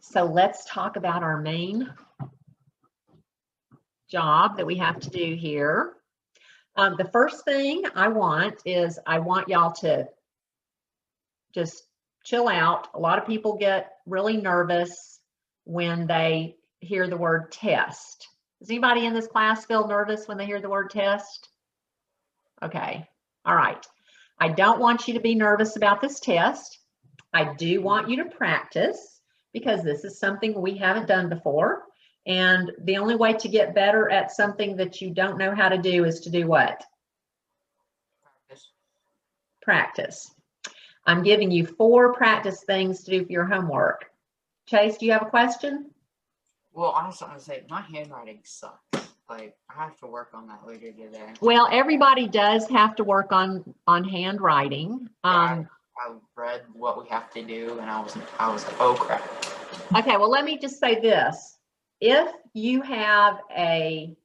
So let's talk about our main job that we have to do here. The first thing I want y'all to just chill out. A lot of people get really nervous when they hear the word test. Does anybody in this class feel nervous when they hear the word test? Okay, all right. I don't want you to be nervous about this test. I do want you to practice because this is something we haven't done before. And the only way to get better at something that you don't know how to do is to do what? Practice. I'm giving you 4 practice things to do for your homework. Chase, do you have a question? Well, I was going to say, my handwriting sucks. Like, I have to work on that later today. Well, everybody does have to work on handwriting. I read what we have to do, and I was like, oh, crap. Okay, well, let me just say this. If you have a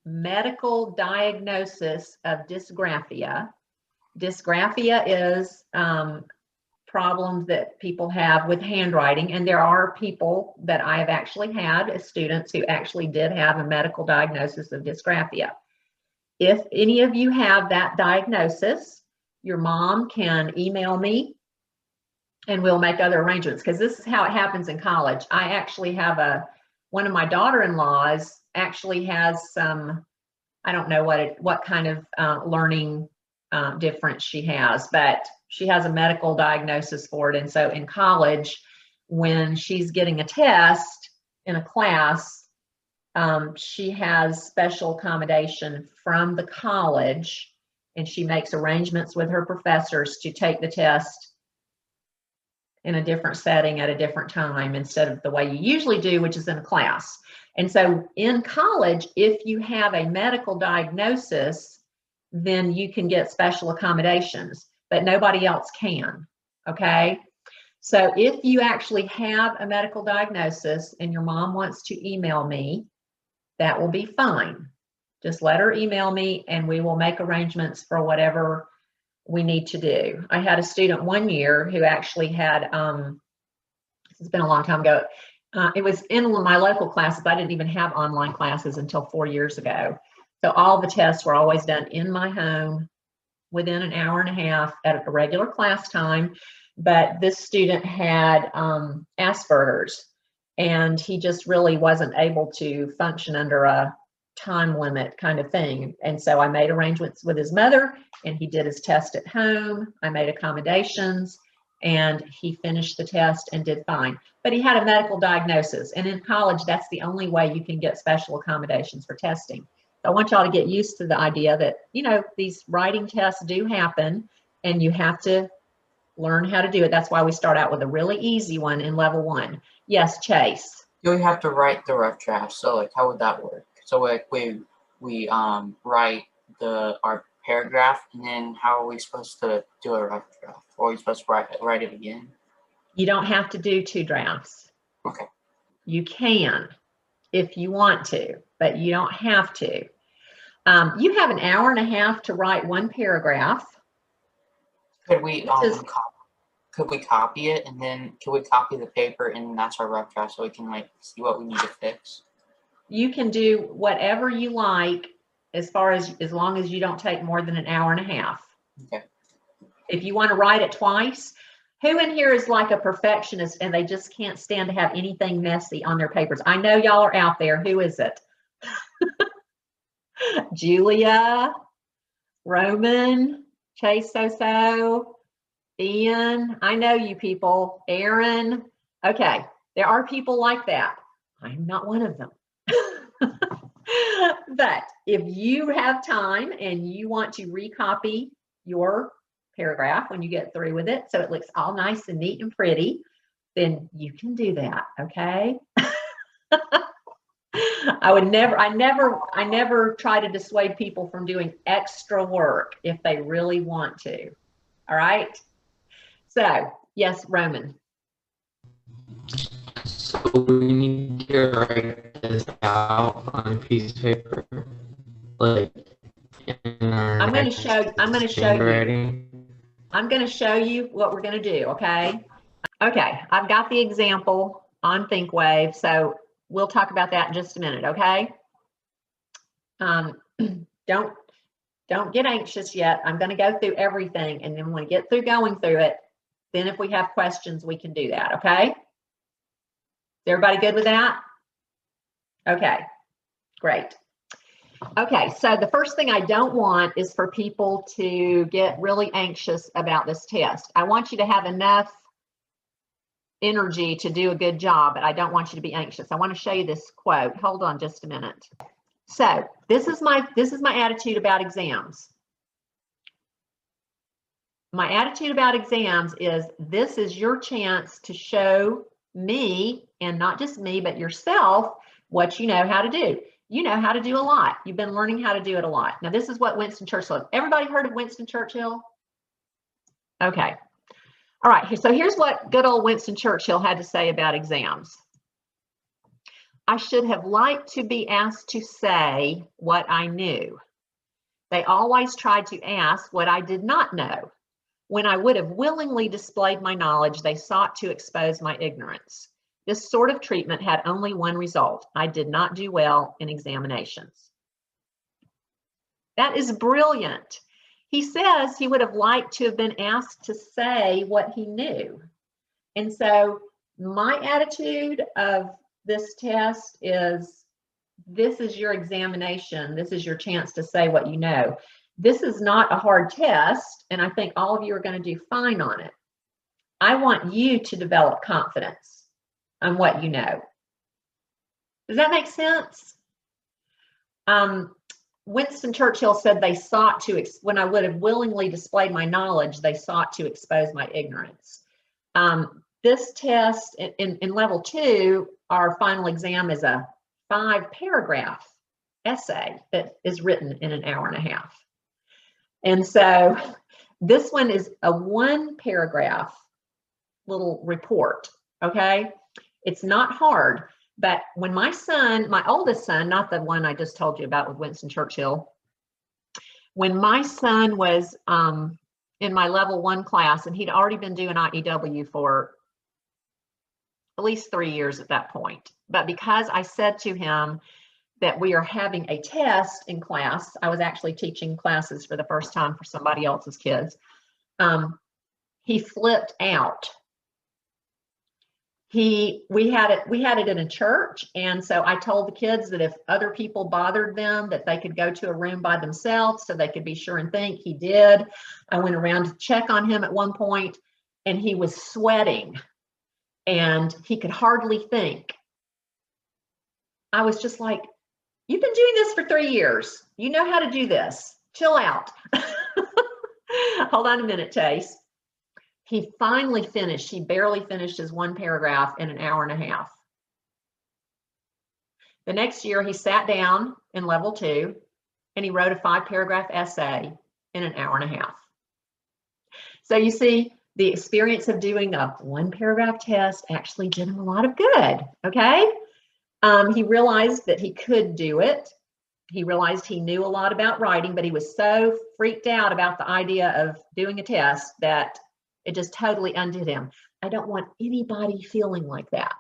medical diagnosis of dysgraphia is problems that people have with handwriting, and there are people that I've actually had as students who actually did have a medical diagnosis of dysgraphia. If any of you have that diagnosis, your mom can email me and we'll make other arrangements, because this is how it happens in college. I actually have one of my daughter-in-laws actually has some, I don't know what kind of learning difference she has, but she has a medical diagnosis for it. And so in college, when she's getting a test in a class, she has special accommodation from the college, and she makes arrangements with her professors to take the test in a different setting at a different time instead of the way you usually do, which is in a class. And so in college, if you have a medical diagnosis, then you can get special accommodations, but nobody else can, okay? So if you actually have a medical diagnosis and your mom wants to email me, that will be fine. Just let her email me and we will make arrangements for whatever we need to do. I had a student one year who actually had, it's been a long time ago, it was in my local classes. I didn't even have online classes until 4 years ago. So all the tests were always done in my home within an hour and a half at a regular class time. But this student had Asperger's, and he just really wasn't able to function under a time limit kind of thing. And so I made arrangements with his mother, and he did his test at home. I made accommodations, and he finished the test and did fine. But he had a medical diagnosis, and in college, that's the only way you can get special accommodations for testing. So I want y'all to get used to the idea that, you know, these writing tests do happen, and you have to learn how to do it. That's why we start out with a really easy one in level 1. Yes, Chase. Do we have to write the rough draft? So, like, how would that work? So, like, we write our paragraph, and then how are we supposed to do a rough draft? Or are we supposed to write it again? You don't have to do 2 drafts. Okay. You can if you want to, but you don't have to. You have an hour and a half to write 1 paragraph. Could we copy it, and then could we copy the paper, and that's our rough draft, so we can like see what we need to fix? You can do whatever you like as long as you don't take more than an hour and a half. Okay. If you want to write it twice, who in here is like a perfectionist and they just can't stand to have anything messy on their papers? I know y'all are out there. Who is it? Julia, Roman, Chase So, Ian, I know you people, Aaron. Okay, there are people like that. I'm not one of them. But if you have time and you want to recopy your paragraph when you get through with it, so it looks all nice and neat and pretty, then you can do that, okay? I never try to dissuade people from doing extra work if they really want to. All right. So yes, Roman. So we need to write this out on a piece of paper, like I'm going to show you. I'm going to show you what we're going to do. Okay. Okay. I've got the example on ThinkWave. So we'll talk about that in just a minute, okay? Don't get anxious yet. I'm going to go through everything, and then when we get through going through it, then if we have questions, we can do that, okay? Is everybody good with that? Okay, great. Okay, so the first thing I don't want is for people to get really anxious about this test. I want you to have enough energy to do a good job, but I don't want you to be anxious. I want to show you this quote. Hold on just a minute. So this is my attitude about exams. My attitude about exams is this is your chance to show me, and not just me, but yourself, what you know how to do. You know how to do a lot. You've been learning how to do it a lot. Now, this is what Winston Churchill, everybody heard of Winston Churchill? Okay. All right, so here's what good old Winston Churchill had to say about exams. I should have liked to be asked to say what I knew. They always tried to ask what I did not know. When I would have willingly displayed my knowledge, they sought to expose my ignorance. This sort of treatment had only one result. I did not do well in examinations. That is brilliant. He says he would have liked to have been asked to say what he knew. And so my attitude of this test is, this is your examination. This is your chance to say what you know. This is not a hard test, and I think all of you are going to do fine on it. I want you to develop confidence on what you know. Does that make sense? Winston Churchill said they sought to, when I would have willingly displayed my knowledge, they sought to expose my ignorance. This test in level 2, our final exam is a 5-paragraph essay that is written in an hour and a half. And so this one is a 1-paragraph little report, okay? It's not hard, but when my son, my oldest son, not the one I just told you about with Winston Churchill, when my son was in my level 1 class, and he'd already been doing IEW for at least 3 years at that point, but because I said to him that we are having a test in class, I was actually teaching classes for the first time for somebody else's kids, he flipped out. We had it in a church, and so I told the kids that if other people bothered them, that they could go to a room by themselves so they could be sure and think. He did. I went around to check on him at one point, and he was sweating, and he could hardly think. I was just like, you've been doing this for 3 years. You know how to do this. Chill out. Hold on a minute, Chase. He finally finished. He barely finished his 1 paragraph in an hour and a half. The next year, he sat down in level 2, and he wrote a 5-paragraph essay in an hour and a half. So you see, the experience of doing a 1-paragraph test actually did him a lot of good, okay? He realized that he could do it. He realized he knew a lot about writing, but he was so freaked out about the idea of doing a test that it just totally undid him. I don't want anybody feeling like that,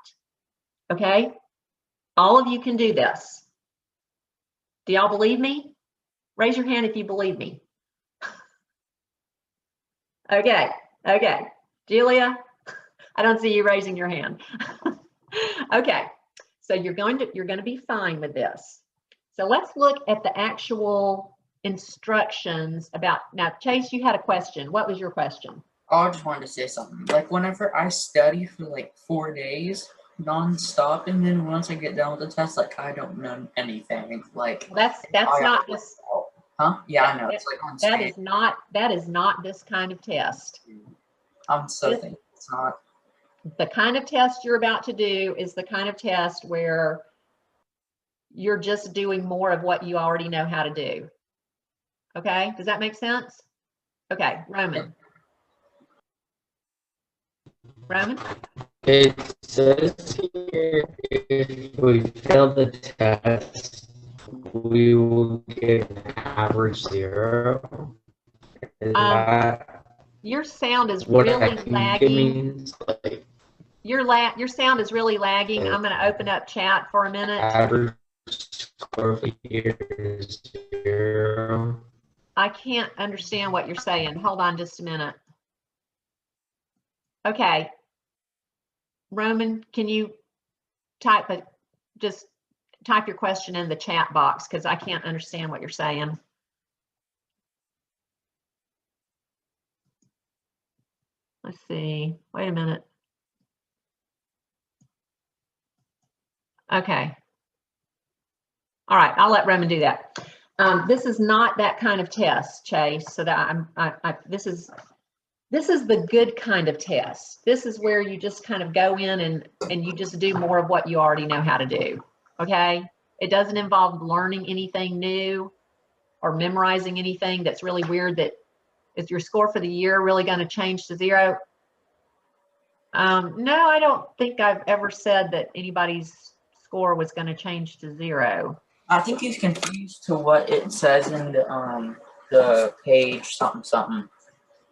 okay? All of you can do this. Do y'all believe me? Raise your hand if you believe me. Okay, okay. Julia, I don't see you raising your hand. Okay, so you're going to be fine with this. So let's look at the actual instructions about, now Chase, you had a question. What was your question? Oh, I just wanted to say something. Like, whenever I study for like 4 days non-stop, and then once I get done with the test, like, I don't know anything. Like, That's not this. Huh? Yeah, I know. It's like on that stage. that is not this kind of test. I'm so thinking it's not. The kind of test you're about to do is the kind of test where you're just doing more of what you already know how to do. Okay, does that make sense? Okay, Roman. Roman? It says here if we fail the test, we will get an average 0. Is that Your sound is what really I think it lagging. means? Like, Your sound is really lagging. I'm going to open up chat for a minute. Average score for the year is 0. I can't understand what you're saying. Hold on just a minute. Okay. Roman, can you just type your question in the chat box because I can't understand what you're saying. Let's see. Wait a minute. Okay. All right, I'll let Roman do that. This is not that kind of test, Chase. So that this is the good kind of test. This is where you just kind of go in and you just do more of what you already know how to do. Okay. It doesn't involve learning anything new or memorizing anything that's really weird. That is your score for the year really going to change to 0? No, I don't think I've ever said that anybody's score was going to change to 0. I think he's confused to what it says in the page something.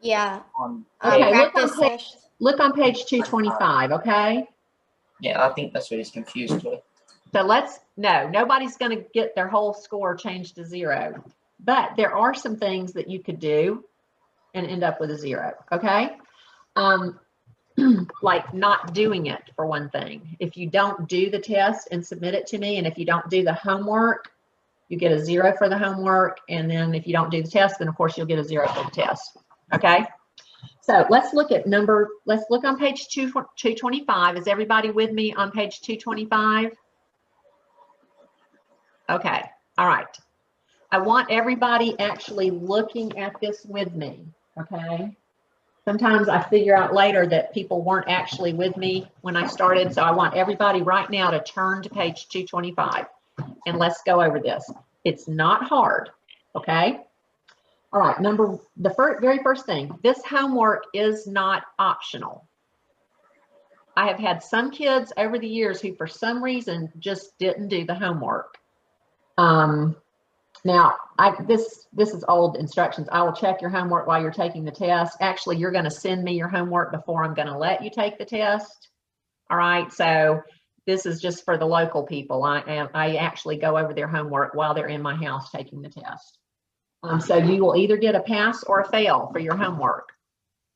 Yeah. Okay, Practice look on page 225, okay? Yeah, I think that's what he's confused with. So nobody's going to get their whole score changed to 0, but there are some things that you could do and end up with a 0, okay? Like not doing it, for one thing. If you don't do the test and submit it to me, and if you don't do the homework, you get a 0 for the homework. And then if you don't do the test, then of course you'll get a 0 for the test. Okay. So let's look on page 225. Is everybody with me on page 225? Okay. All right. I want everybody actually looking at this with me. Okay. Sometimes I figure out later that people weren't actually with me when I started. So I want everybody right now to turn to page 225 and let's go over this. It's not hard. Okay. All right. Very first thing, this homework is not optional. I have had some kids over the years who for some reason just didn't do the homework. Now, this is old instructions. I will check your homework while you're taking the test. Actually, you're going to send me your homework before I'm going to let you take the test. All right. So this is just for the local people. I actually go over their homework while they're in my house taking the test. So you will either get a pass or a fail for your homework.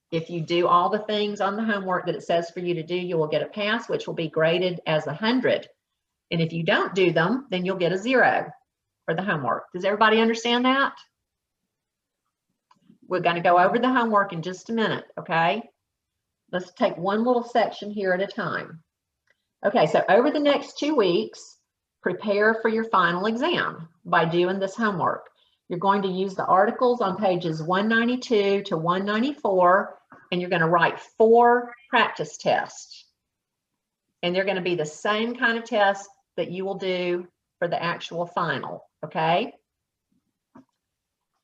If you do all the things on the homework that it says for you to do, you will get a pass, which will be graded as 100. And if you don't do them, then you'll get a 0 for the homework. Does everybody understand that? We're going to go over the homework in just a minute, okay? Let's take one little section here at a time. Okay, so over the next 2 weeks, prepare for your final exam by doing this homework. You're going to use the articles on pages 192 to 194, and you're going to write 4 practice tests. And they're going to be the same kind of tests that you will do for the actual final, okay?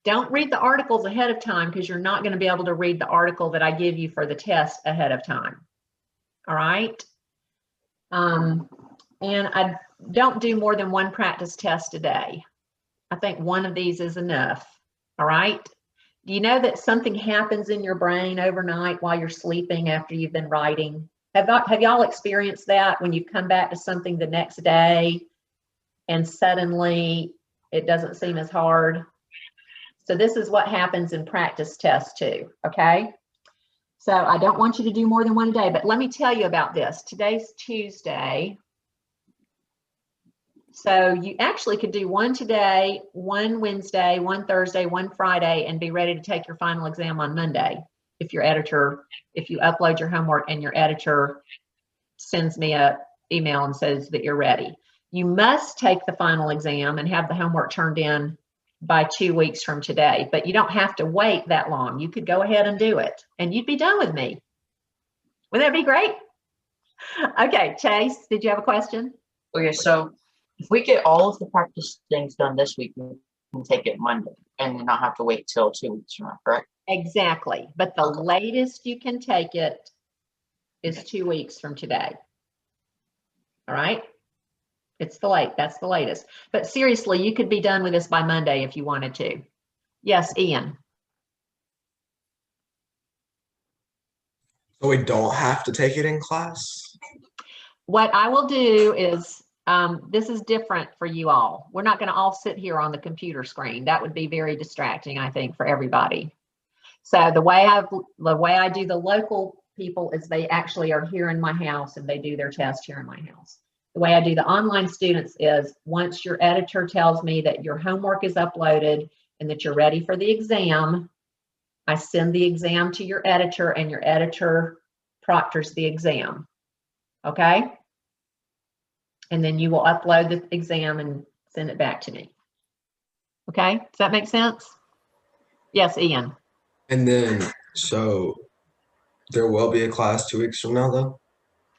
Don't read the articles ahead of time because you're not going to be able to read the article that I give you for the test ahead of time. All right? And I don't do more than 1 practice test a day. I think 1 of these is enough. All right? Do you know that something happens in your brain overnight while you're sleeping after you've been writing? Have y'all experienced that when you come back to something the next day and suddenly it doesn't seem as hard? So this is what happens in practice tests too, okay? So I don't want you to do more than 1 a day, but let me tell you about this. Today's Tuesday. So you actually could do 1 today, 1 Wednesday, 1 Thursday, 1 Friday, and be ready to take your final exam on Monday. If you upload your homework and your editor sends me an email and says that you're ready. You must take the final exam and have the homework turned in by 2 weeks from today, but you don't have to wait that long. You could go ahead and do it and you'd be done with me. Wouldn't that be great? Okay, Chase, did you have a question? Okay, so if we get all of the practice things done this week, we can take it Monday and not have to wait till 2 weeks from now, correct? Exactly. But the latest you can take it is 2 weeks from today. All right. That's the latest. But seriously, you could be done with this by Monday if you wanted to. Yes, Ian. So we don't have to take it in class? What I will do is, this is different for you all. We're not going to all sit here on the computer screen. That would be very distracting, I think, for everybody. So the way I do the local people is they actually are here in my house and they do their test here in my house. The way I do the online students is once your editor tells me that your homework is uploaded and that you're ready for the exam, I send the exam to your editor and your editor proctors the exam. Okay? And then you will upload the exam and send it back to me. Okay? Does that make sense? Yes, Ian. And then, so there will be a class 2 weeks from now, though?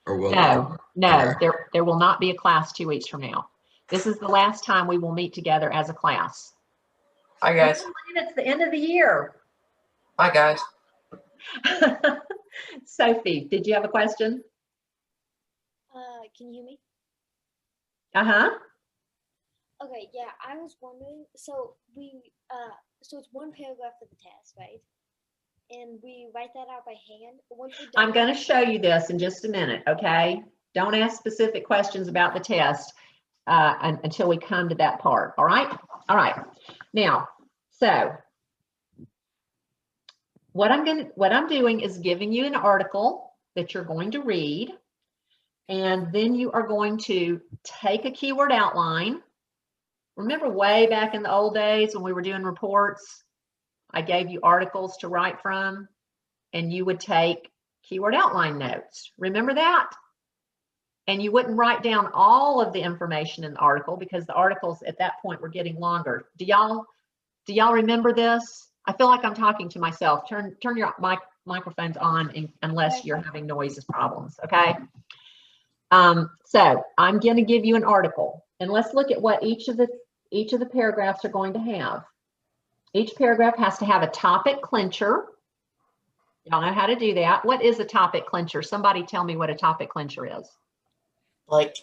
Or will No, Okay. there will not be a class 2 weeks from now. This is the last time we will meet together as a class. Hi guys. It's the end of the year. Hi guys. Sophie, did you have a question? Can you hear me? Uh-huh. Okay, yeah, I was wondering, so so it's one paragraph for the test, right? And we write that out by hand. Once we're done, I'm going to show you this in just a minute, okay? Don't ask specific questions about the test until we come to that part, all right? All right. Now, so what I'm doing is giving you an article that you're going to read, and then you are going to take a keyword outline. Remember way back in the old days when we were doing reports, I gave you articles to write from, and you would take keyword outline notes. Remember that? And you wouldn't write down all of the information in the article because the articles at that point were getting longer. Do y'all remember this? I feel like I'm talking to myself. Turn your microphones on unless you're having noises problems, okay? So I'm going to give you an article, and let's look at what each of the paragraphs are going to have. Each paragraph has to have a topic clincher. Y'all know how to do that. What is a topic clincher? Somebody tell me what a topic clincher is. Like,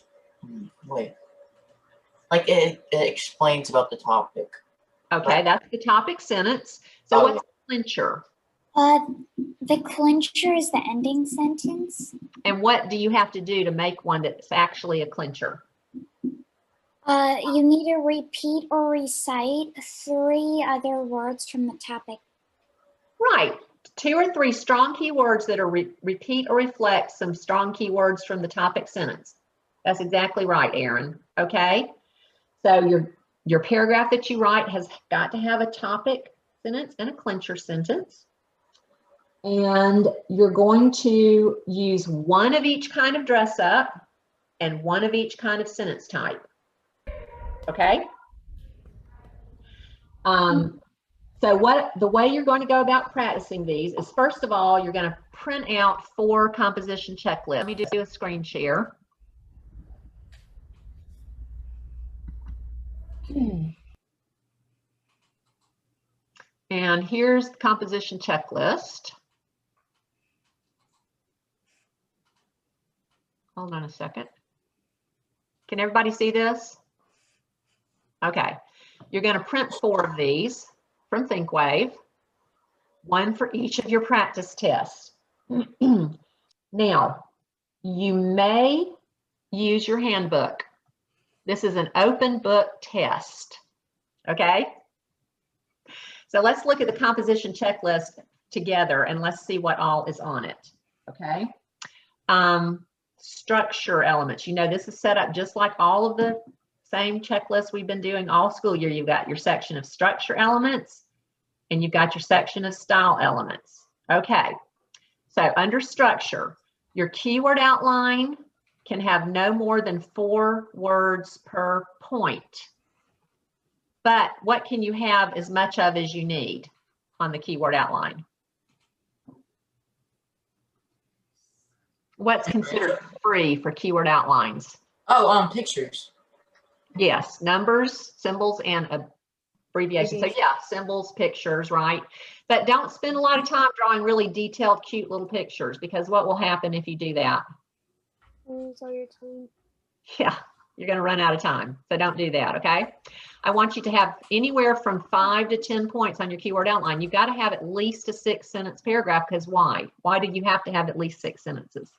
wait. Like it explains about the topic. Okay, that's the topic sentence. So what's a clincher? The clincher is the ending sentence. And what do you have to do to make one that's actually a clincher? You need to repeat or recite 3 other words from the topic. Right. 2 or 3 strong keywords that are repeat or reflect some strong keywords from the topic sentence. That's exactly right, Aaron. Okay. So your paragraph that you write has got to have a topic sentence and a clincher sentence. And you're going to use one of each kind of dress up and one of each kind of sentence type. Okay. So the way you're going to go about practicing these is, first of all, you're going to print out 4 composition checklists. Let me just do a screen share. And here's the composition checklist. Hold on a second. Can everybody see this? Okay. You're going to print 4 of these from ThinkWave, 1 for each of your practice tests. Now, you may use your handbook. This is an open book test. Okay? So let's look at the composition checklist together and let's see what all is on it. Okay? Structure elements. You know, this is set up just like all of the same checklists we've been doing all school year. You've got your section of structure elements and you've got your section of style elements. Okay. So under structure, your keyword outline can have no more than 4 words per point. But what can you have as much of as you need on the keyword outline? What's considered free for keyword outlines? Oh, pictures. Yes, numbers, symbols, and abbreviations. So yeah, symbols, pictures, right? But don't spend a lot of time drawing really detailed, cute little pictures, because what will happen if you do that? so your time. You're going to run out of time. So don't do that, okay? I want you to have anywhere from 5 to 10 points on your keyword outline. You've got to have at least a 6-sentence paragraph, because why? Why do you have to have at least 6 sentences?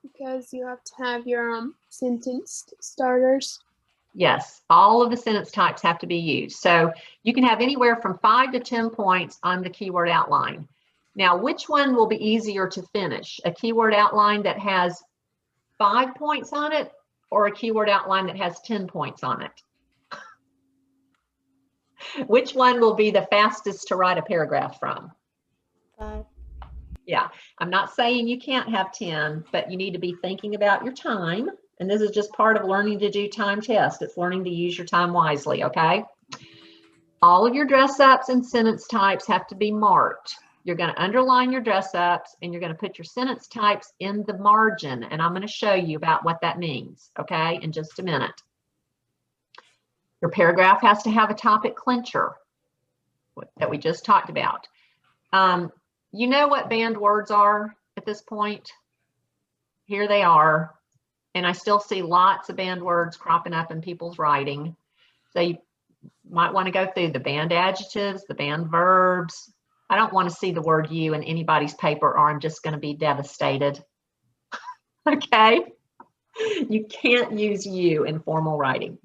Because you have to have your sentence starters. Yes, all of the sentence types have to be used. So you can have anywhere from 5 to 10 points on the keyword outline. Now, which one will be easier to finish? A keyword outline that has 5 points on it, or a keyword outline that has 10 points on it? Which one will be the fastest to write a paragraph from? 5. Yeah, I'm not saying you can't have 10, but you need to be thinking about your time. And this is just part of learning to do time tests. It's learning to use your time wisely, okay? All of your dress ups and sentence types have to be marked. You're going to underline your dress ups and you're going to put your sentence types in the margin. And I'm going to show you about what that means, okay, in just a minute. Your paragraph has to have a topic clincher that we just talked about. You know what banned words are at this point? Here they are. And I still see lots of banned words cropping up in people's writing. So you might want to go through the banned adjectives, the banned verbs. I don't want to see the word you in anybody's paper, or I'm just going to be devastated. Okay? You can't use you in formal writing.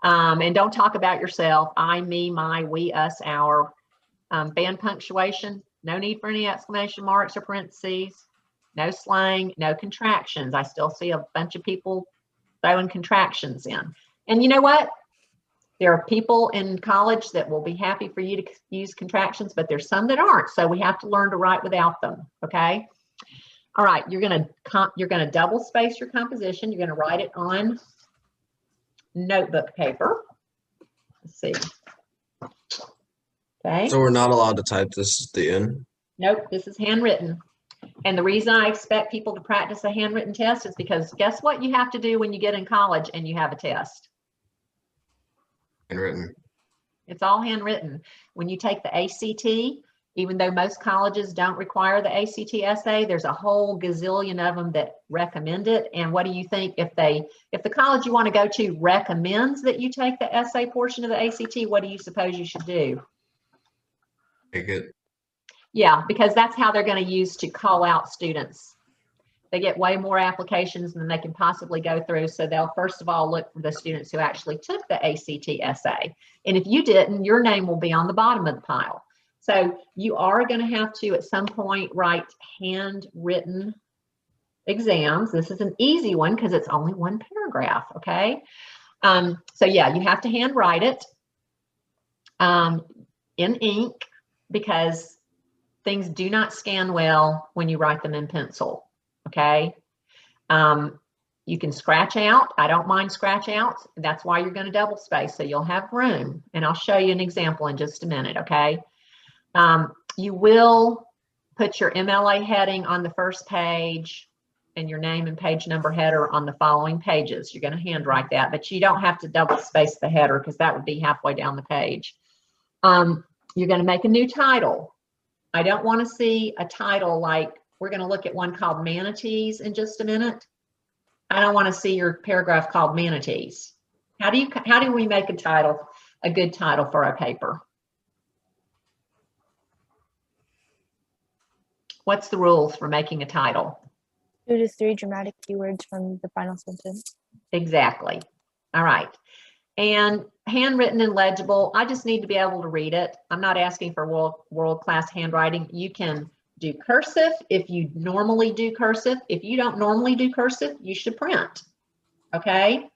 And don't talk about yourself. I, me, my, we, us, our. Banned punctuation. No need for any exclamation marks or parentheses. No slang, no contractions. I still see a bunch of people throwing contractions in. And you know what? There are people in college that will be happy for you to use contractions, but there's some that aren't. So we have to learn to write without them. Okay. All right. You're gonna double space your composition. You're gonna write it on notebook paper. Let's see. Okay. So we're not allowed to type this at the end? Nope, this is handwritten. And the reason I expect people to practice a handwritten test is because guess what you have to do when you get in college and you have a test? Handwritten. It's all handwritten. When you take the ACT, even though most colleges don't require the ACT essay, there's a whole gazillion of them that recommend it. And what do you think if the college you want to go to recommends that you take the essay portion of the ACT, what do you suppose you should do? Take it. Yeah, because that's how they're going to use to call out students. They get way more applications than they can possibly go through. So they'll first of all look for the students who actually took the ACT essay. And if you didn't, your name will be on the bottom of the pile. So you are going to have to at some point write handwritten exams. This is an easy one because it's only one paragraph, okay? So yeah, you have to handwrite it in ink, because things do not scan well when you write them in pencil, okay? You can scratch out. I don't mind scratch outs. That's why you're going to double space, so you'll have room. And I'll show you an example in just a minute, okay? You will put your MLA heading on the first page and your name and page number header on the following pages. You're going to handwrite that, but you don't have to double space the header because that would be halfway down the page. You're going to make a new title. I don't want to see a title like, we're going to look at one called Manatees in just a minute. I don't want to see your paragraph called Manatees. How do we make a title, a good title for a paper? What's the rules for making a title? 2 to 3 dramatic keywords from the final sentence. Exactly. All right. And handwritten and legible, I just need to be able to read it. I'm not asking for world-class handwriting. You can do cursive if you normally do cursive. If you don't normally do cursive, you should print. Okay?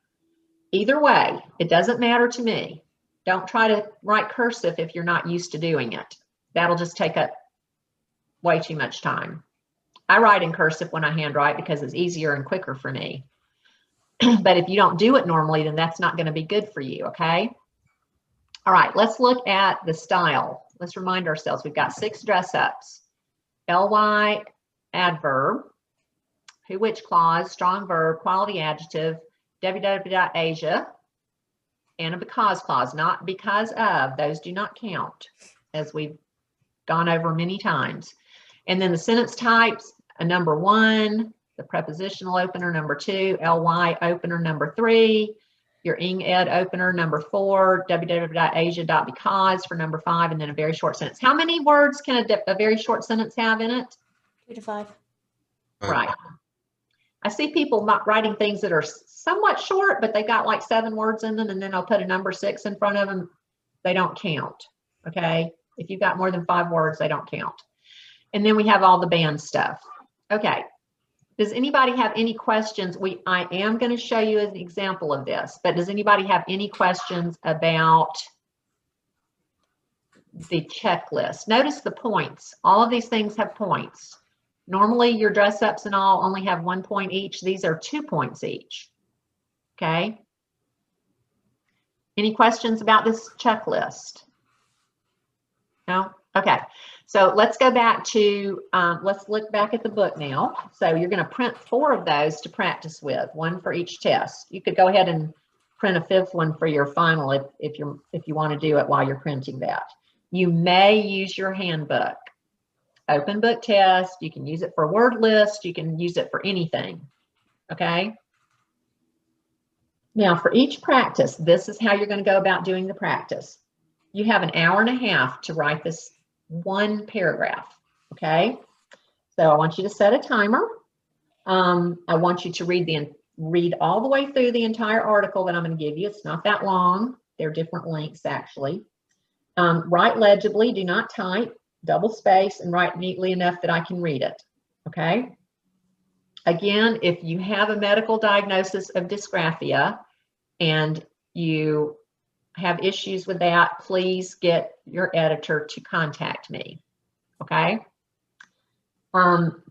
Either way, it doesn't matter to me. Don't try to write cursive if you're not used to doing it. That'll just take up way too much time. I write in cursive when I handwrite because it's easier and quicker for me. But if you don't do it normally, then that's not going to be good for you, okay? All right, let's look at the style. Let's remind ourselves, we've got 6 dress ups. LY adverb, who, which clause, strong verb, quality adjective, www.asia, and a because clause, not because of. Those do not count, as we've gone over many times. And then the sentence types, a number 1, the prepositional opener number 2, ly opener number 3, your Ing Ed opener, number 4, www.asia.because for number 5, and then a very short sentence. How many words can a very short sentence have in it? 2 to 5. Right. I see people not writing things that are somewhat short, but they got like 7 words in them, and then I'll put a number 6 in front of them. They don't count. Okay. If you've got more than 5 words, they don't count. And then we have all the band stuff. Okay. Does anybody have any questions? I am going to show you an example of this, but does anybody have any questions about the checklist? Notice the points. All of these things have points. Normally your dress ups and all only have 1 point each. These are 2 points each. Okay. Any questions about this checklist? No? Okay. So let's go back to, let's look back at the book now. So you're going to print 4 of those to practice with, 1 for each test. You could go ahead and print a 5th one for your final if you want to do it while you're printing that. You may use your handbook. Open book test. You can use it for word list. You can use it for anything. Okay. Now for each practice, this is how you're going to go about doing the practice. You have an hour and a half to write this 1 paragraph. Okay. So I want you to set a timer. I want you to read all the way through the entire article that I'm going to give you. It's not that long. They're different lengths actually. Write legibly, do not type, double space, and write neatly enough that I can read it. Okay. Again, if you have a medical diagnosis of dysgraphia and you have issues with that, please get your editor to contact me. Okay.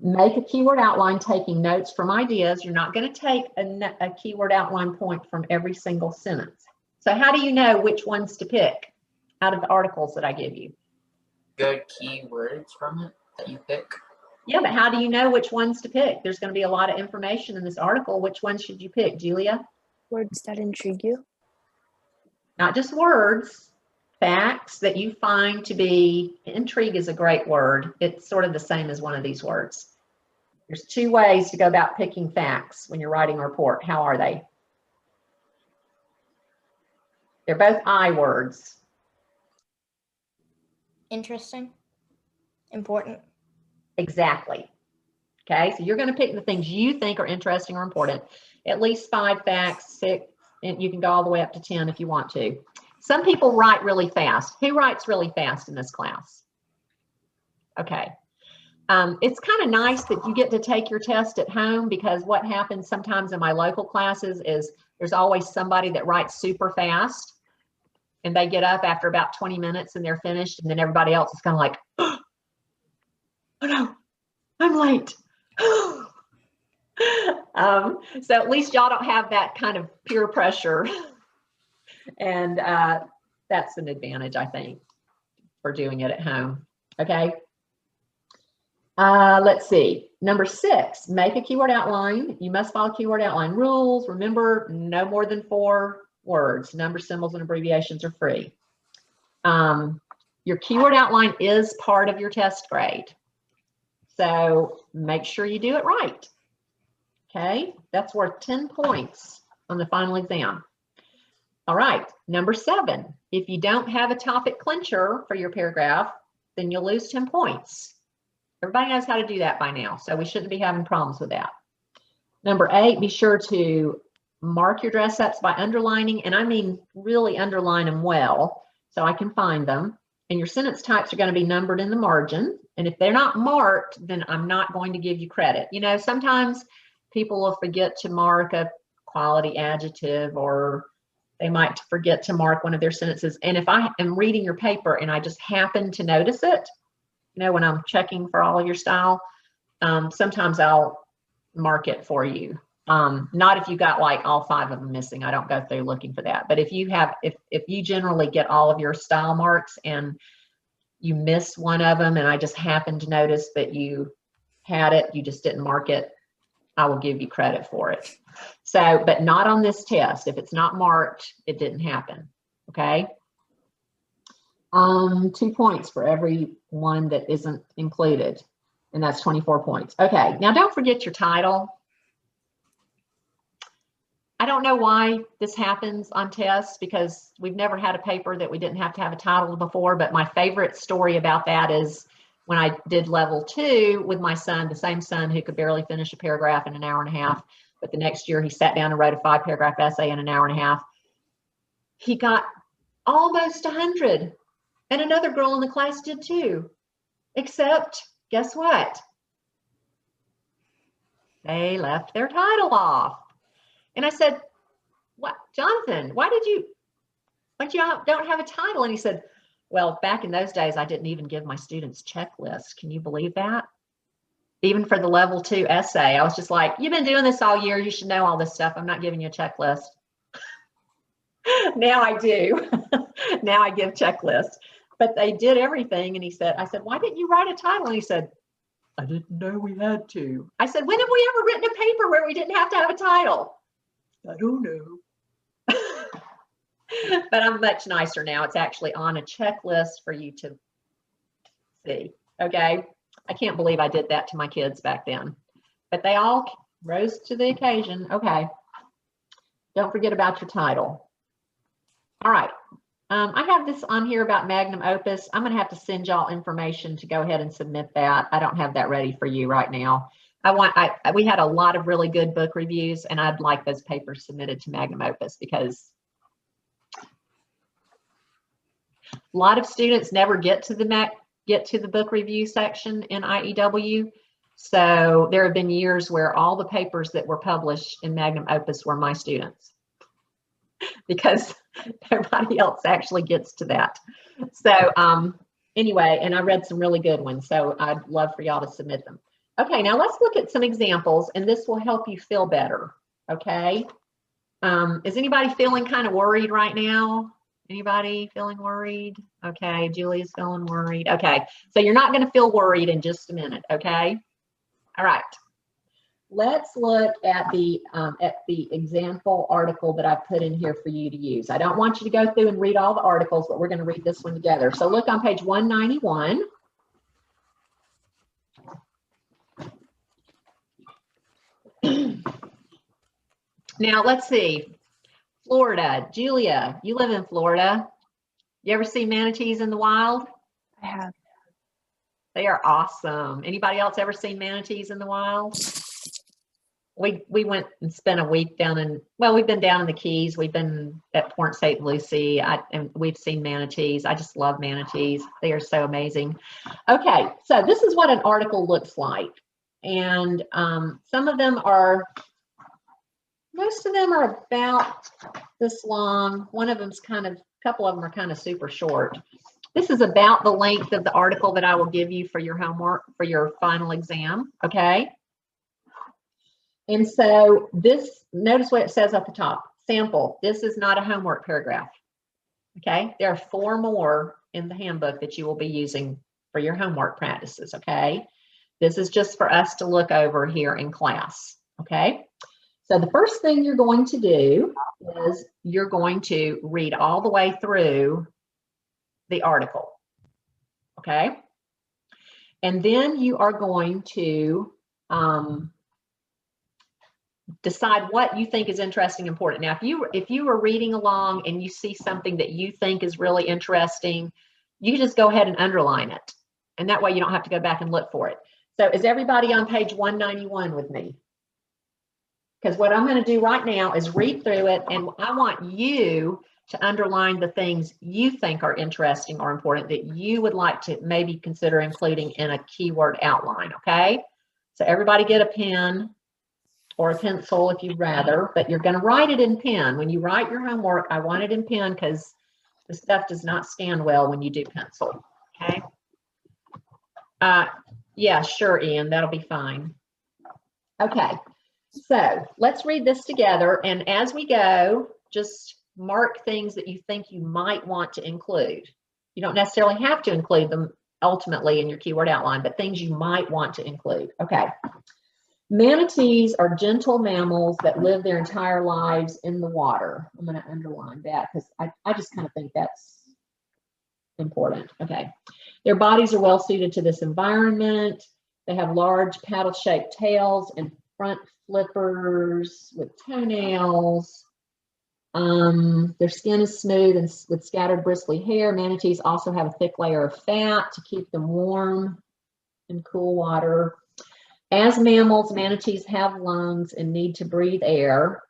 Make a keyword outline taking notes from ideas. You're not going to take a keyword outline point from every single sentence. So how do you know which ones to pick out of the articles that I give you? Good keywords from it that you pick. Yeah, but how do you know which ones to pick? There's going to be a lot of information in this article. Which ones should you pick, Julia? Words that intrigue you. Not just words, facts that you find to be, intrigue is a great word. It's sort of the same as one of these words. There's 2 ways to go about picking facts when you're writing a report. How are they? They're both I words. Interesting. Important. Exactly. Okay, so you're going to pick the things you think are interesting or important. At least 5 facts, 6, and you can go all the way up to 10 if you want to. Some people write really fast. Who writes really fast in this class? Okay. It's kind of nice that you get to take your test at home, because what happens sometimes in my local classes is there's always somebody that writes super fast and they get up after about 20 minutes and they're finished, and then everybody else is kind of like, oh no, I'm late. So at least y'all don't have that kind of peer pressure. And that's an advantage, I think, for doing it at home. Okay. Let's see. Number 6, make a keyword outline. You must follow keyword outline rules. Remember, no more than 4 words. Numbers, symbols, and abbreviations are free. Your keyword outline is part of your test grade. So make sure you do it right. Okay, that's worth 10 points on the final exam. All right, number 7, if you don't have a topic clincher for your paragraph, then you'll lose 10 points. Everybody knows how to do that by now, so we shouldn't be having problems with that. Number 8, be sure to mark your dress ups by underlining, and I mean really underline them well so I can find them. And your sentence types are going to be numbered in the margin. And if they're not marked, then I'm not going to give you credit. You know, sometimes people will forget to mark a quality adjective, or they might forget to mark one of their sentences. And if I am reading your paper and I just happen to notice it, you know, when I'm checking for all of your style, sometimes I'll mark it for you. Not if you got like all 5 of them missing. I don't go through looking for that. But if you have, if you generally get all of your style marks and you miss one of them, and I just happened to notice that you had it, you just didn't mark it, I will give you credit for it. So, but not on this test. If it's not marked, it didn't happen. Okay. 2 points for every one that isn't included, and that's 24 points. Okay. Now don't forget your title. I don't know why this happens on tests, because we've never had a paper that we didn't have to have a title before, but my favorite story about that is when I did level 2 with my son, the same son who could barely finish a paragraph in an hour and a half, but the next year he sat down and wrote a 5-paragraph essay in an hour and a half. He got almost 100, and another girl in the class did too, except guess what? They left their title off. And I said, "What, Jonathan, why you don't have a title?" And he said, "Well, back in those days, I didn't even give my students checklists. Can you believe that? Even for the level 2 essay, I was just like, you've been doing this all year. You should know all this stuff. I'm not giving you a checklist." Now I do. Now I give checklists. But they did everything. And I said, "Why didn't you write a title?" And he said, "I didn't know we had to." I said, "When have we ever written a paper where we didn't have to have a title?" "I don't know." But I'm much nicer now. It's actually on a checklist for you to see. Okay. I can't believe I did that to my kids back then, but they all rose to the occasion. Okay. Don't forget about your title. All right. I have this on here about magnum opus. I'm going to have to send y'all information to go ahead and submit that. I don't have that ready for you right now. We had a lot of really good book reviews, and I'd like those papers submitted to magnum opus, because a lot of students never get to the book review section in IEW. So there have been years where all the papers that were published in magnum opus were my students, because everybody else actually gets to that. So anyway, and I read some really good ones, so I'd love for y'all to submit them. Okay, now let's look at some examples, and this will help you feel better. Okay. Is anybody feeling kind of worried right now? Anybody feeling worried? Okay, Julie's feeling worried. Okay, so you're not going to feel worried in just a minute. Okay. All right. Let's look at the example article that I've put in here for you to use. I don't want you to go through and read all the articles, but we're going to read this one together. So look on page 191. Now let's see. Florida. Julia, you live in Florida. You ever see manatees in the wild? I have. They are awesome. Anybody else ever seen manatees in the wild? We went and spent a week down in, well, we've been down in the Keys. We've been at Port St. Lucie, and we've seen manatees. I just love manatees. They are so amazing. Okay, so this is what an article looks like. And some of them are, most of them are about this long. One of them's kind of, a couple of them are kind of super short. This is about the length of the article that I will give you for your homework, for your final exam, okay? And so this, notice what it says at the top, sample. This is not a homework paragraph, okay? There are 4 more in the handbook that you will be using for your homework practices, okay? This is just for us to look over here in class, okay? So the first thing you're going to do is you're going to read all the way through the article, okay? And then you are going to decide what you think is interesting and important. Now, if you were reading along and you see something that you think is really interesting, you just go ahead and underline it. And that way you don't have to go back and look for it. So is everybody on page 191 with me? Because what I'm going to do right now is read through it, and I want you to underline the things you think are interesting or important that you would like to maybe consider including in a keyword outline, okay? So everybody get a pen or a pencil if you'd rather, but you're going to write it in pen. When you write your homework, I want it in pen because the stuff does not scan well when you do pencil, okay? Yeah, sure, Ian, that'll be fine. Okay. So let's read this together, and as we go, just mark things that you think you might want to include. You don't necessarily have to include them ultimately in your keyword outline, but things you might want to include. Okay. Manatees are gentle mammals that live their entire lives in the water. I'm going to underline that because I just kind of think that's important. Okay. Their bodies are well suited to this environment. They have large paddle-shaped tails and front flippers with toenails. Their skin is smooth and with scattered bristly hair. Manatees also have a thick layer of fat to keep them warm in cool water. As mammals, manatees have lungs and need to breathe air.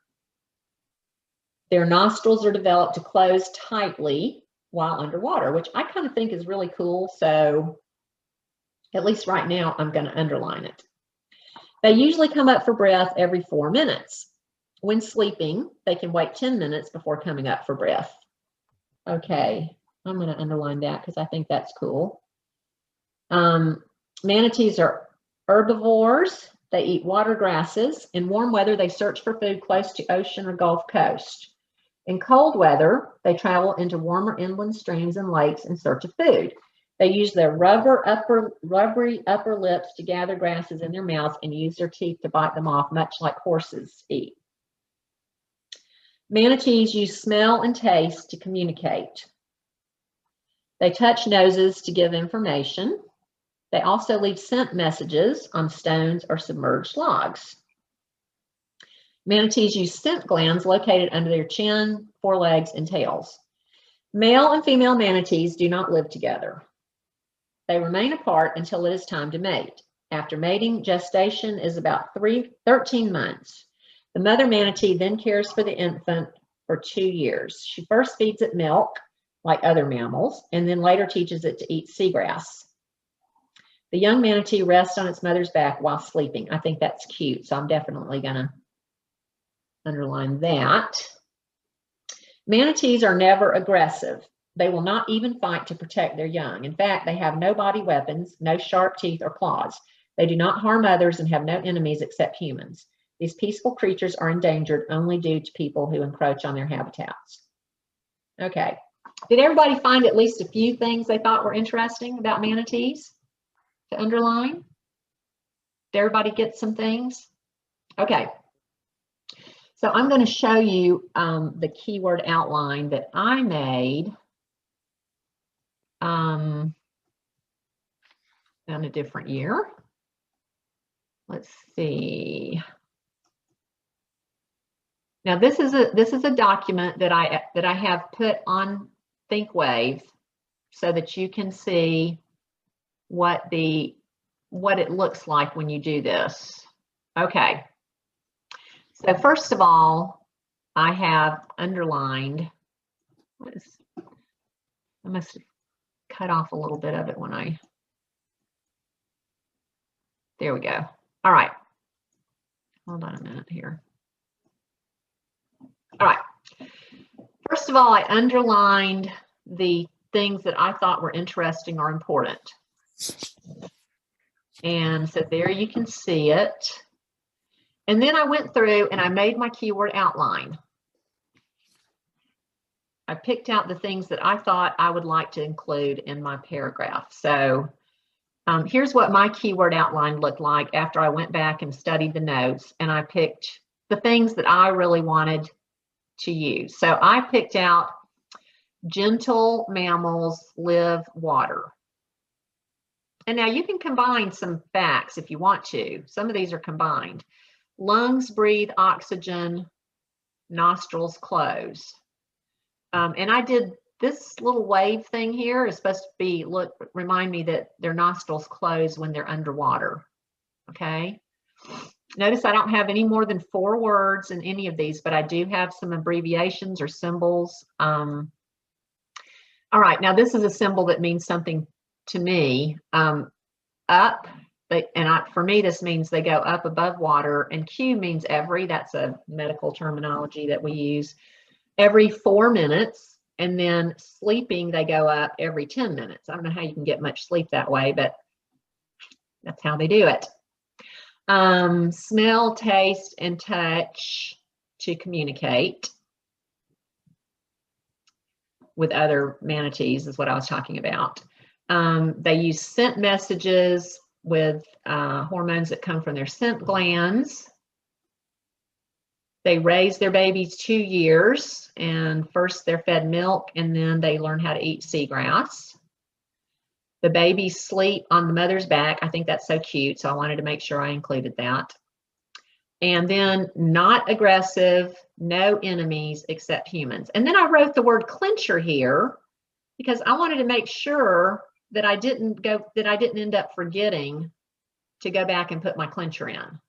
Their nostrils are developed to close tightly while underwater, which I kind of think is really cool. So at least right now, I'm going to underline it. They usually come up for breath every 4 minutes. When sleeping, they can wait 10 minutes before coming up for breath. Okay, I'm going to underline that because I think that's cool. Manatees are herbivores. They eat water grasses. In warm weather, they search for food close to ocean or Gulf Coast. In cold weather, they travel into warmer inland streams and lakes in search of food. They use their rubbery upper lips to gather grasses in their mouths and use their teeth to bite them off, much like horses eat. Manatees use smell and taste to communicate. They touch noses to give information. They also leave scent messages on stones or submerged logs. Manatees use scent glands located under their chin, forelegs, and tails. Male and female manatees do not live together. They remain apart until it is time to mate. After mating, gestation is about 13 months. The mother manatee then cares for the infant for 2 years. She first feeds it milk, like other mammals, and then later teaches it to eat seagrass. The young manatee rests on its mother's back while sleeping. I think that's cute, so I'm definitely going to underline that. Manatees are never aggressive. They will not even fight to protect their young. In fact, they have no body weapons, no sharp teeth or claws. They do not harm others and have no enemies except humans. These peaceful creatures are endangered only due to people who encroach on their habitats. Okay. Did everybody find at least a few things they thought were interesting about manatees to underline? Did everybody get some things? Okay. So I'm going to show you the keyword outline that I made on a different year. Let's see. Now this is a document that I have put on ThinkWave so that you can see what it looks like when you do this. Okay. So first of all, I have underlined. I must have cut off a little bit of it when I. There we go. All right. Hold on a minute here. All right. First of all, I underlined the things that I thought were interesting or important. And so there you can see it. And then I went through and I made my keyword outline. I picked out the things that I thought I would like to include in my paragraph. So here's what my keyword outline looked like after I went back and studied the notes, and I picked the things that I really wanted to use. So I picked out gentle mammals live water. And now you can combine some facts if you want to. Some of these are combined. Lungs breathe oxygen, nostrils close. And I did this little wave thing here is supposed to be, remind me that their nostrils close when they're underwater. Okay. Notice I don't have any more than 4 words in any of these, but I do have some abbreviations or symbols. All right, now this is a symbol that means something to me. Up, for me, this means they go up above water, and Q means every. That's a medical terminology that we use. Every 4 minutes, and then sleeping, they go up every 10 minutes. I don't know how you can get much sleep that way, but that's how they do it. Smell, taste, and touch to communicate with other manatees is what I was talking about. They use scent messages with hormones that come from their scent glands. They raise their babies 2 years, and first they're fed milk, and then they learn how to eat seagrass. The babies sleep on the mother's back. I think that's so cute, so I wanted to make sure I included that. And then not aggressive, no enemies except humans. And then I wrote the word clincher here because I wanted to make sure that I didn't end up forgetting to go back and put my clincher in.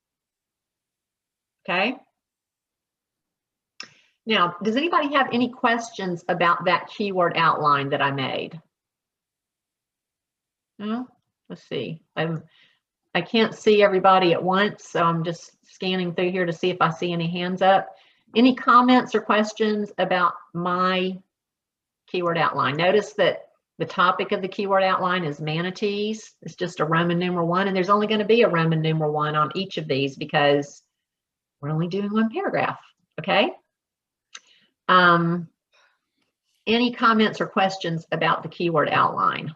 Okay. Now, does anybody have any questions about that keyword outline that I made? No? Let's see. I can't see everybody at once, so I'm just scanning through here to see if I see any hands up. Any comments or questions about my keyword outline? Notice that the topic of the keyword outline is manatees. It's just a Roman numeral 1, and there's only going to be a Roman numeral 1 on each of these because we're only doing one paragraph, okay? Any comments or questions about the keyword outline?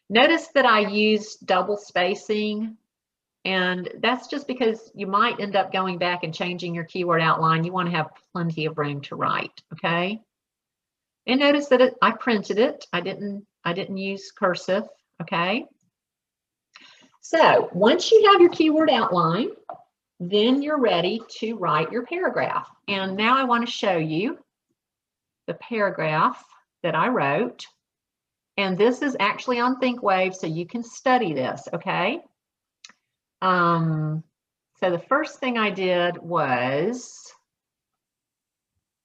Notice that I used double spacing, and that's just because you might end up going back and changing your keyword outline. You want to have plenty of room to write, okay? And notice that I printed it. I didn't use cursive, okay? So once you have your keyword outline, then you're ready to write your paragraph. And now I want to show you the paragraph that I wrote. And this is actually on ThinkWave, so you can study this, okay? So the first thing I did was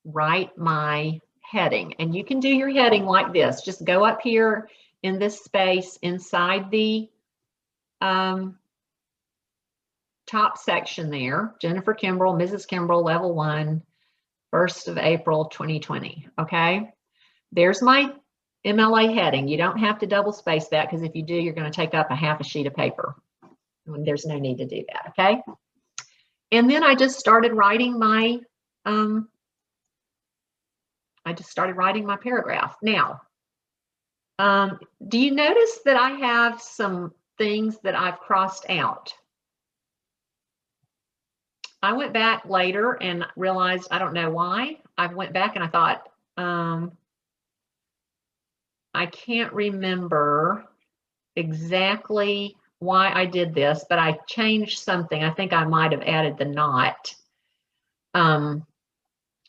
write my heading. And you can do your heading like this. Just go up here in this space inside the top section there. Jennifer Kimbrell, Mrs. Kimbrell, level 1, 1st of April, 2020, okay? There's my MLA heading. You don't have to double space that because if you do, you're going to take up a half a sheet of paper. There's no need to do that, okay? And then I just started writing my paragraph. Now, do you notice that I have some things that I've crossed out? I went back later and realized, I don't know why. I went back and I thought, I can't remember exactly why I did this, but I changed something. I think I might have added the not, and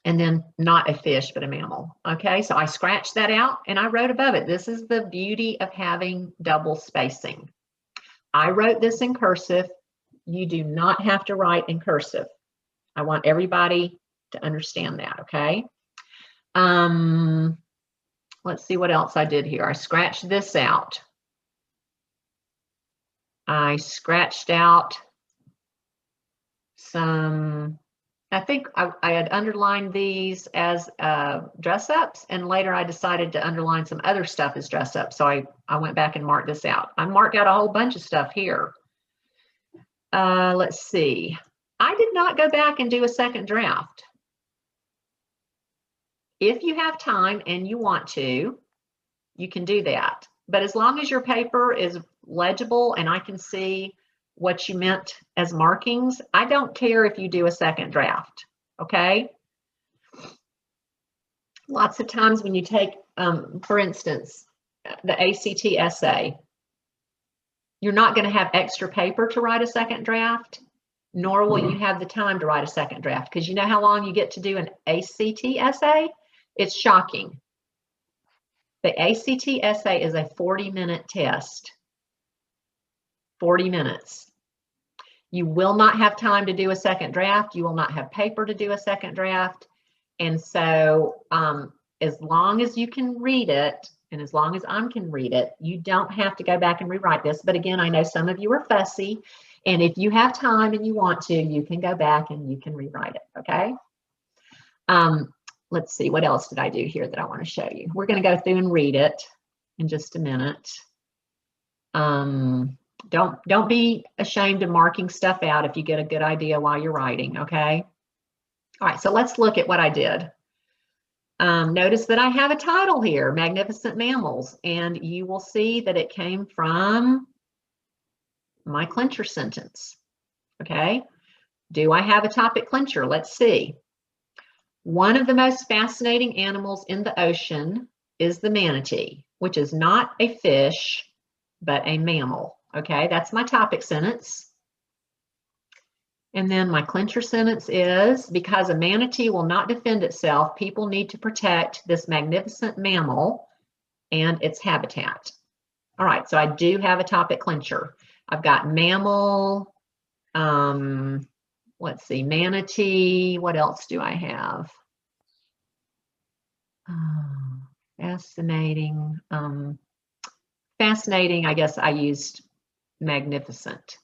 then not a fish, but a mammal. Okay, so I scratched that out and I wrote above it. This is the beauty of having double spacing. I wrote this in cursive. You do not have to write in cursive. I want everybody to understand that, okay? Let's see what else I did here. I scratched this out. I scratched out some, I think I had underlined these as dress-ups, and later I decided to underline some other stuff as dress-up. So I went back and marked this out. I marked out a whole bunch of stuff here. Let's see. I did not go back and do a second draft. If you have time and you want to, you can do that. But as long as your paper is legible and I can see what you meant as markings, I don't care if you do a second draft, okay? Lots of times when you take, for instance, the ACT essay, you're not going to have extra paper to write a second draft, nor will you have the time to write a second draft, because you know how long you get to do an ACT essay? It's shocking. The ACT essay is a 40-minute test. 40 minutes. You will not have time to do a second draft. You will not have paper to do a second draft. And so as long as you can read it, and as long as I can read it, you don't have to go back and rewrite this. But again, I know some of you are fussy, and if you have time and you want to, you can go back and you can rewrite it, okay? Let's see, what else did I do here that I want to show you? We're going to go through and read it in just a minute. Don't be ashamed of marking stuff out if you get a good idea while you're writing, okay? All right, so let's look at what I did. Notice that I have a title here, Magnificent Mammals, and you will see that it came from my clincher sentence, okay? Do I have a topic clincher? Let's see. One of the most fascinating animals in the ocean is the manatee, which is not a fish, but a mammal. Okay, that's my topic sentence. And then my clincher sentence is, because a manatee will not defend itself, people need to protect this magnificent mammal and its habitat. All right, so I do have a topic clincher. I've got mammal, let's see, manatee. What else do I have? Fascinating. Fascinating, I guess I used magnificent.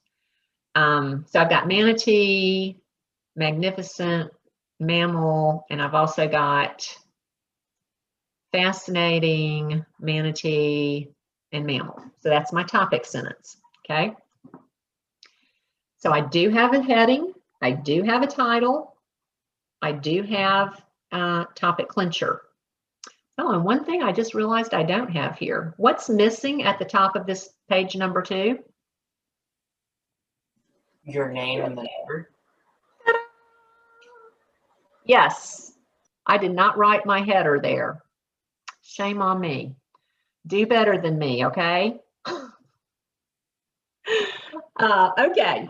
So I've got manatee, magnificent, mammal, and I've also got fascinating, manatee, and mammal. So that's my topic sentence, okay? So I do have a heading, I do have a title, I do have a topic clincher. Oh, and one thing I just realized I don't have here. What's missing at the top of this page number 2? Your name and the number. Yes, I did not write my header there. Shame on me. Do better than me, okay? Okay,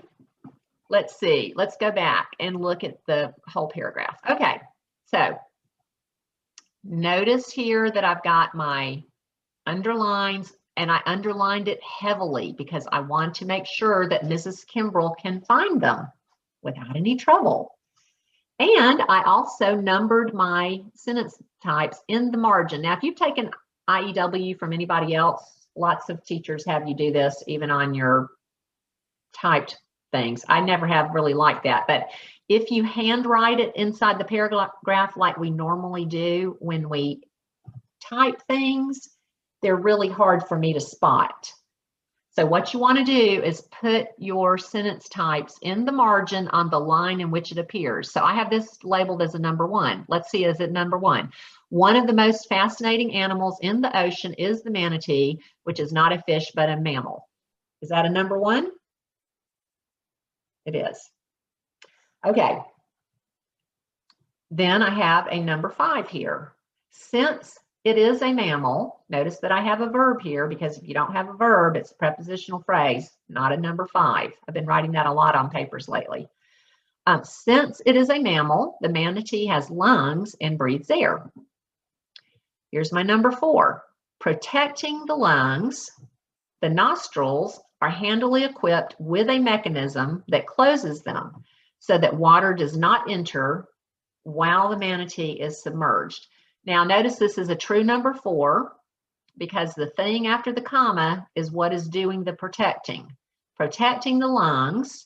let's see. Let's go back and look at the whole paragraph. Okay, so notice here that I've got my underlines, and I underlined it heavily because I want to make sure that Mrs. Kimbrell can find them without any trouble. And I also numbered my sentence types in the margin. Now, if you've taken IEW from anybody else, lots of teachers have you do this even on your typed things. I never have really liked that, but if you handwrite it inside the paragraph like we normally do when we type things, they're really hard for me to spot. So what you want to do is put your sentence types in the margin on the line in which it appears. So I have this labeled as a number 1. Let's see, is it number 1? One of the most fascinating animals in the ocean is the manatee, which is not a fish but a mammal. Is that a number 1? It is. Okay. Then I have a number 5 here. Since it is a mammal, notice that I have a verb here, because if you don't have a verb, it's a prepositional phrase, not a number 5. I've been writing that a lot on papers lately. Since it is a mammal, the manatee has lungs and breathes air. Here's my number 4. Protecting the lungs, the nostrils are handily equipped with a mechanism that closes them so that water does not enter while the manatee is submerged. Now notice this is a true number 4 because the thing after the comma is what is doing the protecting. Protecting the lungs,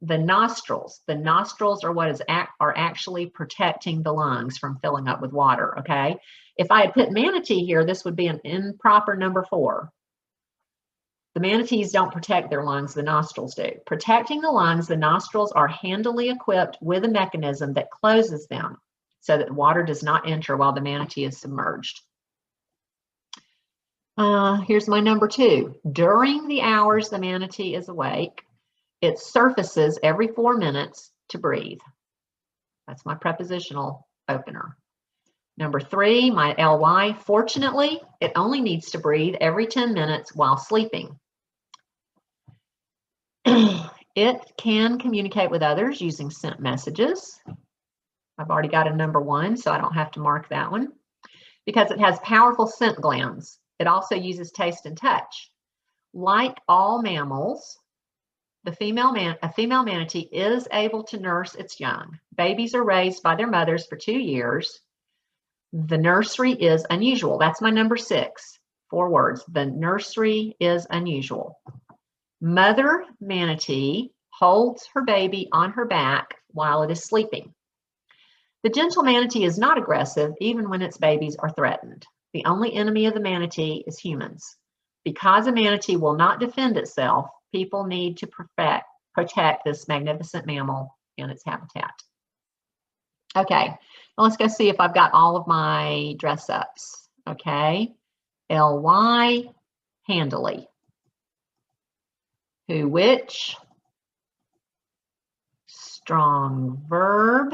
the nostrils. The nostrils are what are actually protecting the lungs from filling up with water, okay? If I had put manatee here, this would be an improper number 4. The manatees don't protect their lungs, the nostrils do. Protecting the lungs, the nostrils are handily equipped with a mechanism that closes them so that water does not enter while the manatee is submerged. Here's my number 2. During the hours the manatee is awake, it surfaces every 4 minutes to breathe. That's my prepositional opener. Number 3, my ly, fortunately, it only needs to breathe every 10 minutes while sleeping. It can communicate with others using scent messages. I've already got a number 1, so I don't have to mark that one. Because it has powerful scent glands. It also uses taste and touch. Like all mammals, a female manatee is able to nurse its young. Babies are raised by their mothers for 2 years. The nursery is unusual. That's my number 6. 4 words. The nursery is unusual. Mother manatee holds her baby on her back while it is sleeping. The gentle manatee is not aggressive even when its babies are threatened. The only enemy of the manatee is humans. Because a manatee will not defend itself, people need to protect this magnificent mammal and its habitat. Okay, well, let's go see if I've got all of my dress ups. Okay, ly, handily. Who, which, strong verb.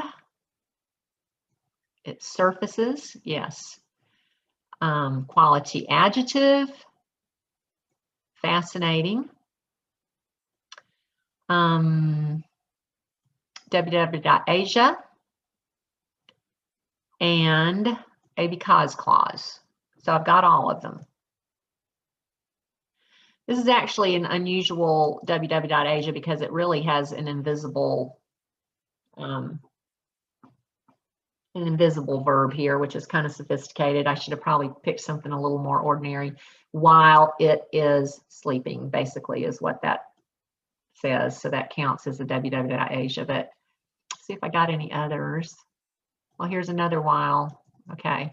It surfaces, yes. Quality adjective, fascinating. www.asia, and a because clause. So I've got all of them. This is actually an unusual www.asia because it really has an invisible verb here, which is kind of sophisticated. I should have probably picked something a little more ordinary. While it is sleeping, basically, is what that says. So that counts as a www.asia. But see if I got any others. Well, here's another while. Okay.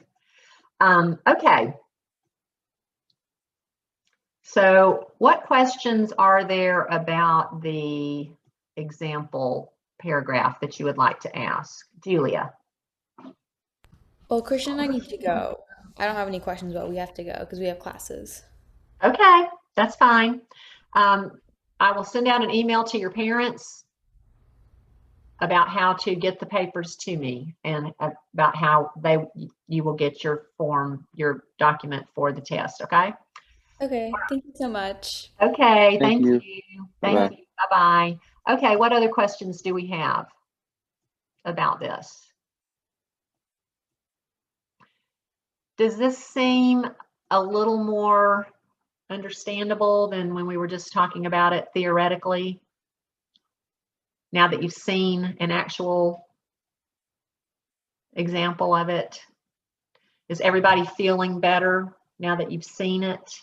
Okay. So what questions are there about the example paragraph that you would like to ask? Julia. Well, Christian and I need to go. I don't have any questions, but we have to go because we have classes. Okay, that's fine. I will send out an email to your parents about how to get the papers to me and about how you will get your document for the test, okay? Okay, thank you so much. Okay, thank you. Bye-bye. Thank you. Bye-bye. Okay, what other questions do we have about this? Does this seem a little more understandable than when we were just talking about it theoretically? Now that you've seen an actual example of it, is everybody feeling better now that you've seen it?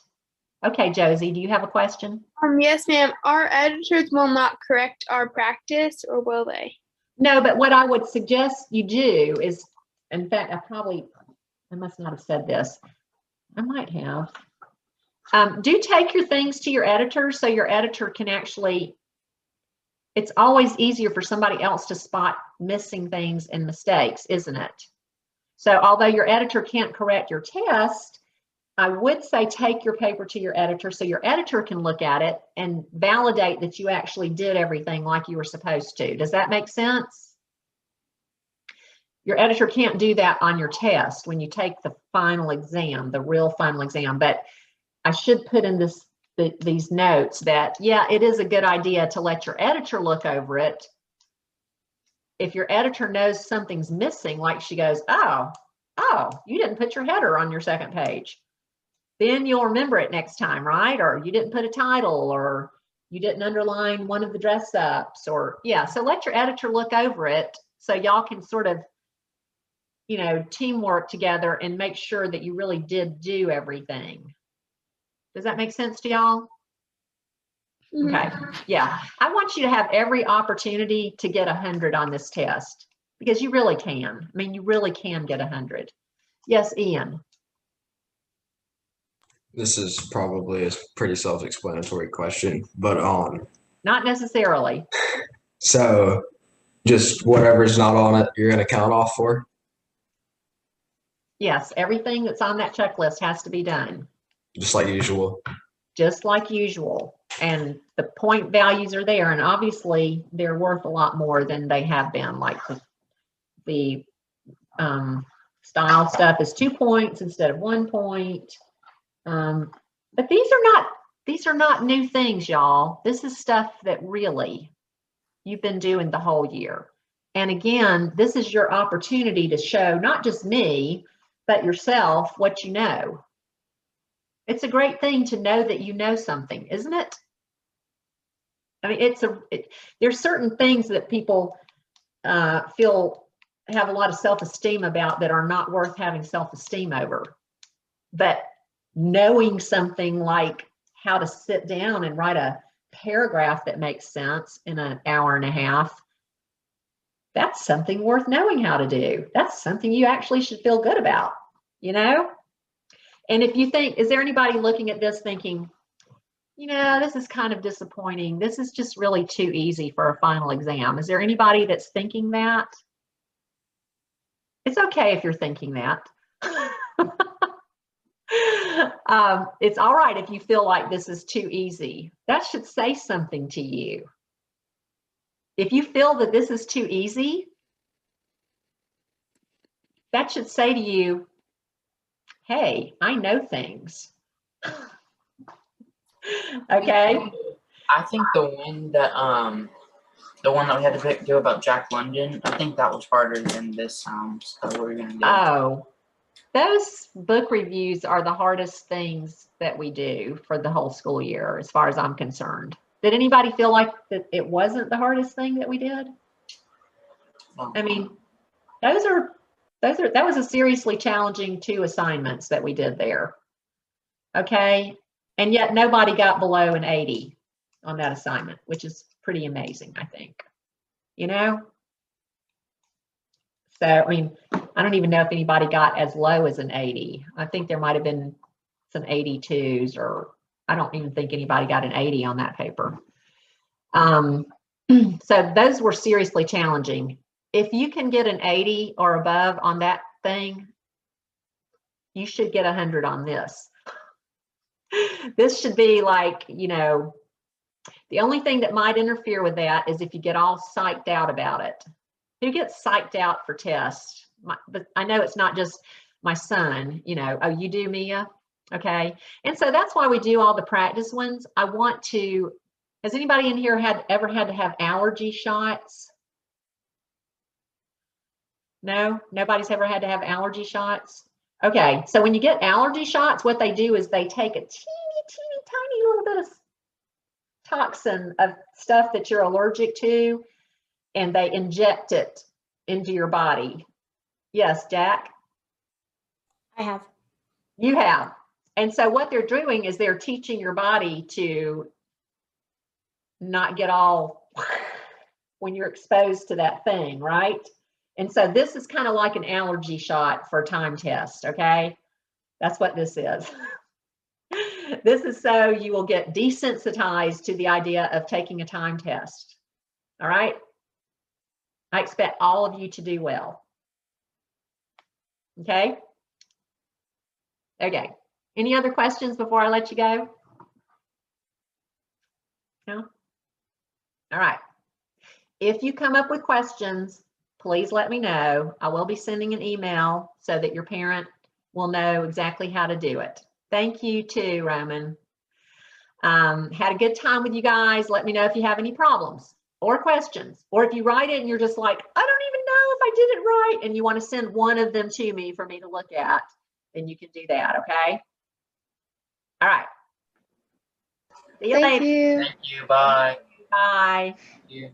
Okay, Josie, do you have a question? Yes, ma'am. Our editors will not correct our practice, or will they? No, but what I would suggest you do is, in fact, I must not have said this. I might have. Do take your things to your editor so your editor can actually, it's always easier for somebody else to spot missing things and mistakes, isn't it? So although your editor can't correct your test, I would say take your paper to your editor so your editor can look at it and validate that you actually did everything like you were supposed to. Does that make sense? Your editor can't do that on your test when you take the final exam, the real final exam, but I should put in these notes that, yeah, it is a good idea to let your editor look over it. If your editor knows something's missing, like she goes, oh, you didn't put your header on your second page. Then you'll remember it next time, right? Or you didn't put a title, or you didn't underline one of the dress ups, or yeah. So let your editor look over it so y'all can sort of, you know, teamwork together and make sure that you really did do everything. Does that make sense to y'all? Okay, yeah. I want you to have every opportunity to get 100 on this test because you really can. I mean, you really can get 100. Yes, Ian. This is probably a pretty self-explanatory question, but Not necessarily. so just whatever's not on it, you're gonna count off for? Yes, everything that's on that checklist has to be done. Just like usual. Just like usual. And the point values are there, and obviously they're worth a lot more than they have been. Like the style stuff is 2 points instead of 1 point. But these are not new things, y'all. This is stuff that really you've been doing the whole year. And again, this is your opportunity to show not just me, but yourself what you know. It's a great thing to know that you know something, isn't it? I mean, there's certain things that people have a lot of self-esteem about that are not worth having self-esteem over. But knowing something like how to sit down and write a paragraph that makes sense in an hour and a half, that's something worth knowing how to do. That's something you actually should feel good about, you know? And if you think, is there anybody looking at this thinking, you know, this is kind of disappointing. This is just really too easy for a final exam. Is there anybody that's thinking that? It's okay if you're thinking that. It's all right if you feel like this is too easy. That should say something to you. If you feel that this is too easy, that should say to you, hey, I know things. Okay. I think the one that The one that we had to do about Jack London, I think that was harder than this stuff we're gonna do. Oh, those book reviews are the hardest things that we do for the whole school year, as far as I'm concerned. Did anybody feel like that it wasn't the hardest thing that we did? No. I mean, that was a seriously challenging 2 assignments that we did there. Okay, and yet nobody got below an 80 on that assignment, which is pretty amazing, I think. You know? So, I mean, I don't even know if anybody got as low as an 80. I think there might have been some 82s, or I don't even think anybody got an 80 on that paper. So those were seriously challenging. If you can get an 80 or above on that thing, you should get 100 on this. This should be like, you know, the only thing that might interfere with that is if you get all psyched out about it. Who gets psyched out for tests? But I know it's not just my son, you know. Oh, you do, Mia? Okay. And so that's why we do all the practice ones. I want to, has anybody in here ever had to have allergy shots? No? Nobody's ever had to have allergy shots? Okay. So when you get allergy shots, what they do is they take a teeny tiny little bit of toxin of stuff that you're allergic to, and they inject it into your body. Yes, Jack? I have. You have. And so what they're doing is they're teaching your body to not get all when you're exposed to that thing, right? And so this is kind of like an allergy shot for a time test, okay? That's what this is. This is so you will get desensitized to the idea of taking a time test, all right? I expect all of you to do well. Okay? Okay. Any other questions before I let you go? No? All right. If you come up with questions, please let me know. I will be sending an email so that your parent will know exactly how to do it. Thank you too, Roman. Had a good time with you guys. Let me know if you have any problems or questions, or if you write it and you're just like, I don't even know if I did it right, and you want to send one of them to me for me to look at, then you can do that, okay? All right. See you later. Thank you. Thank you. Bye. Bye. Thank you.